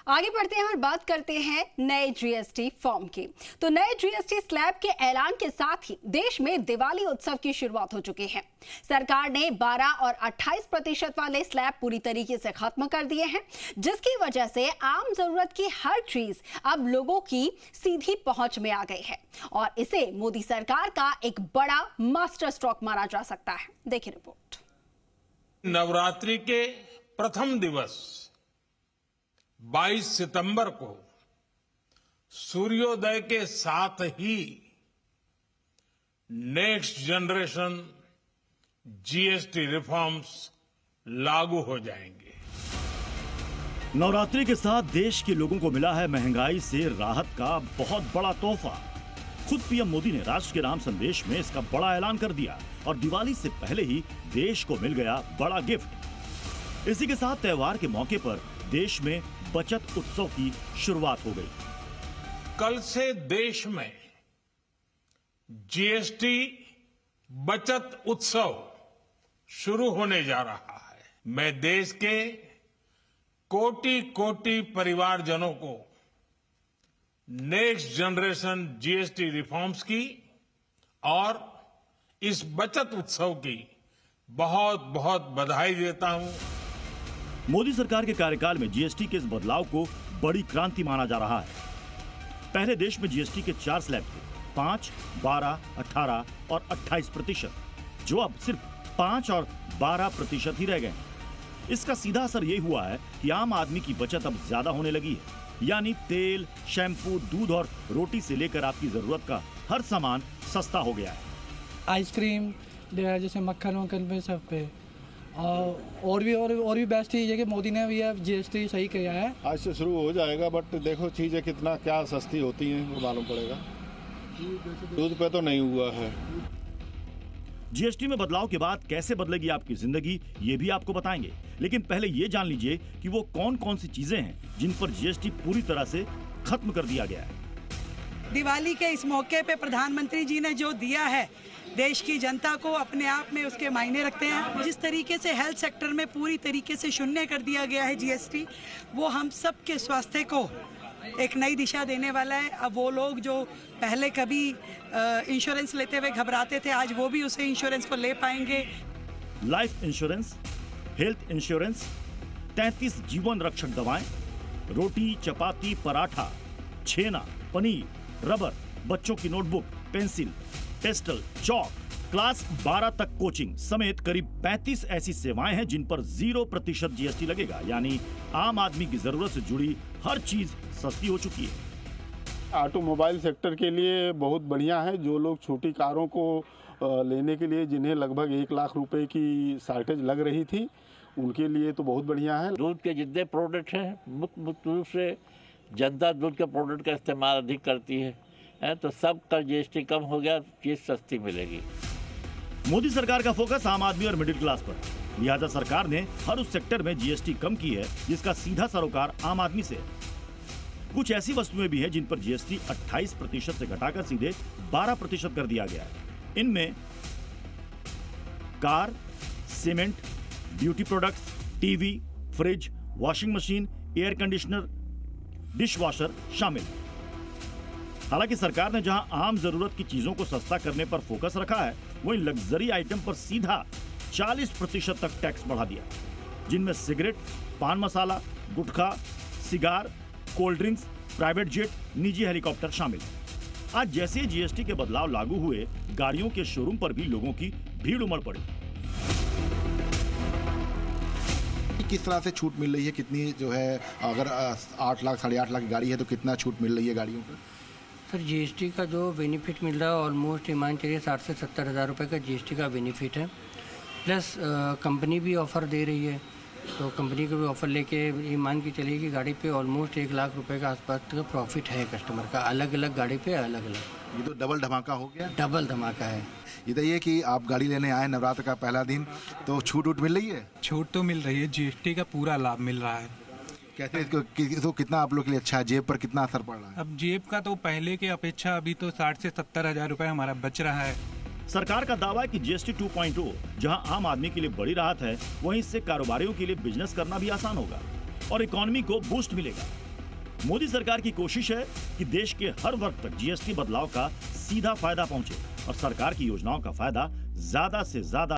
आगे बढ़ते हैं और बात करते हैं नए जीएसटी फॉर्म की। तो नए जीएसटी स्लैब के ऐलान के साथ ही देश में दिवाली उत्सव की शुरुआत हो चुकी है। सरकार ने 12 और 28% वाले स्लैब पूरी तरीके से खत्म कर दिए हैं, जिसकी वजह से आम जरूरत की हर चीज अब लोगों की सीधी पहुंच में आ गई है और इसे मोदी सरकार का एक बड़ा मास्टर स्ट्रोक माना जा सकता है। देखिए रिपोर्ट। नवरात्रि के प्रथम दिवस 22 सितंबर को सूर्योदय के साथ ही नेक्स्ट जनरेशन जीएसटी रिफॉर्म्स लागू हो जाएंगे। नवरात्रि के साथ देश के लोगों को मिला है महंगाई से राहत का बहुत बड़ा तोहफा। खुद पीएम मोदी ने राष्ट्र के नाम संदेश में इसका बड़ा ऐलान कर दिया और दिवाली से पहले ही देश को मिल गया बड़ा गिफ्ट। इसी के साथ त्योहार के मौके पर देश में बचत उत्सव की शुरुआत हो गई। कल से देश में जीएसटी बचत उत्सव शुरू होने जा रहा है। मैं देश के कोटि कोटि परिवारजनों को नेक्स्ट जनरेशन जीएसटी रिफॉर्म्स की और इस बचत उत्सव की बहुत बहुत बधाई देता हूं। मोदी सरकार के कार्यकाल में जीएसटी के इस बदलाव को बड़ी क्रांति माना जा रहा है। पहले देश में जीएसटी के 4 स्लैब थे, 5, 12, 18 और 28%, जो अब सिर्फ 5 और 12% ही रह गए। इसका सीधा असर ये हुआ है कि आम आदमी की बचत अब ज्यादा होने लगी है, यानी तेल, शैम्पू, दूध और रोटी से लेकर आपकी जरूरत का हर सामान सस्ता हो गया है। आइसक्रीम जैसे मक्खन वक्खन पे सब पे और भी बेस्ट चीज़ है कि मोदी ने भी अब जीएसटी सही किया है। आज से शुरू हो जाएगा, बट देखो चीज़ें कितना क्या सस्ती होती हैं वो मालूम पड़ेगा। दूध पे तो नहीं हुआ है। जीएसटी में बदलाव के बाद कैसे बदलेगी आपकी जिंदगी, ये भी आपको बताएंगे। लेकिन पहले ये जान लीजिए कि वो कौन कौन सी चीजें हैं जिन पर जीएसटी पूरी तरह से खत्म कर दिया गया है। दिवाली के इस मौके पे प्रधानमंत्री जी ने जो दिया है देश की जनता को, अपने आप में उसके मायने रखते हैं। जिस तरीके से हेल्थ सेक्टर में पूरी तरीके से शून्य कर दिया गया है जीएसटी, वो हम सब के स्वास्थ्य को एक नई दिशा देने वाला है। अब वो लोग जो पहले कभी इंश्योरेंस लेते हुए घबराते थे, आज वो भी उसे इंश्योरेंस को ले पाएंगे। लाइफ इंश्योरेंस, हेल्थ इंश्योरेंस, 33 जीवन रक्षक दवाएं, रोटी, चपाती, पराठा, छेना, पनीर, रबर, बच्चों की नोटबुक, पेंसिल, पेस्टल, चौक, क्लास 12 तक कोचिंग समेत करीब 35 ऐसी सेवाएं हैं जिन पर 0% जीएसटी लगेगा, यानी आम आदमी की जरूरत से जुड़ी हर चीज सस्ती हो चुकी है। ऑटोमोबाइल सेक्टर के लिए बहुत बढ़िया है। जो लोग छोटी कारों को लेने के लिए जिन्हें लगभग 1 लाख रुपए की शॉर्टेज लग रही थी, उनके लिए तो बहुत बढ़िया है। दूध के जितने प्रोडक्ट हैं, मुख्य रूप से जनता दूध के प्रोडक्ट का इस्तेमाल अधिक करती है, तो सब का जीएसटी कम हो गया, चीज सस्ती मिलेगी। मोदी सरकार का फोकस आम आदमी और मिडिल क्लास पर, लिहाजा सरकार ने हर उस सेक्टर में जीएसटी कम की है जिसका सीधा सरोकार आम आदमी से है। कुछ ऐसी वस्तुएं भी हैं जिन पर जीएसटी 28% से घटाकर सीधे 12% कर दिया गया है। इनमें car, cement, beauty products, TV, fridge, washing machine, air conditioner, dish washer शामिल है। हालांकि सरकार ने जहां आम जरूरत की चीजों को सस्ता करने पर फोकस रखा है, वहीं लग्जरी आइटम पर सीधा 40% तक टैक्स बढ़ा दिया, जिनमें cigarette, pan masala, gutkha, cigar, cold drinks, private jet, निजी हेलीकॉप्टर शामिल है। आज जैसे जीएसटी के बदलाव लागू हुए, गाड़ियों के शोरूम पर भी लोगों की भीड़ उमड़ पड़ी। किस तरह से छूट मिल रही है, कितनी जो है, अगर 8 लाख 8.5 लाख की गाड़ी है तो कितना छूट मिल रही है गाड़ियों पर? सर जीएसटी का जो बेनिफिट मिल रहा है ऑलमोस्ट ईमान चलिए 60 से 70 हज़ार रुपये का जीएसटी का बेनिफिट है। प्लस कंपनी भी ऑफ़र दे रही है, तो कंपनी को भी ऑफ़र लेके ईमान की चलिए कि गाड़ी पे ऑलमोस्ट 1 लाख रुपए का आसपास का प्रॉफिट है कस्टमर का, अलग अलग गाड़ी पे अलग अलग। ये तो डबल धमाका हो गया। डबल धमाका है। ये कि आप गाड़ी लेने आए नवरात्र का पहला दिन, तो छूट उठ मिल रही है? छूट तो मिल रही है, जीएसटी का पूरा लाभ मिल रहा है। कहते हैं तो कितना आप लोग के लिए अच्छा है, जेब पर कितना असर पड़ रहा है? अब जेब का तो पहले के अपेक्षा अभी तो 60 से 70 हज़ार रुपये हमारा बच रहा है। सरकार का दावा है कि जीएसटी 2.0 जहां आम आदमी के लिए बड़ी राहत है, वहीं इससे कारोबारियों के लिए बिजनेस करना भी आसान होगा और इकोनॉमी को बूस्ट मिलेगा। मोदी सरकार की कोशिश है कि देश के हर वर्ग तक जीएसटी बदलाव का सीधा फायदा पहुंचे और सरकार की योजनाओं का फायदा ज्यादा से ज्यादा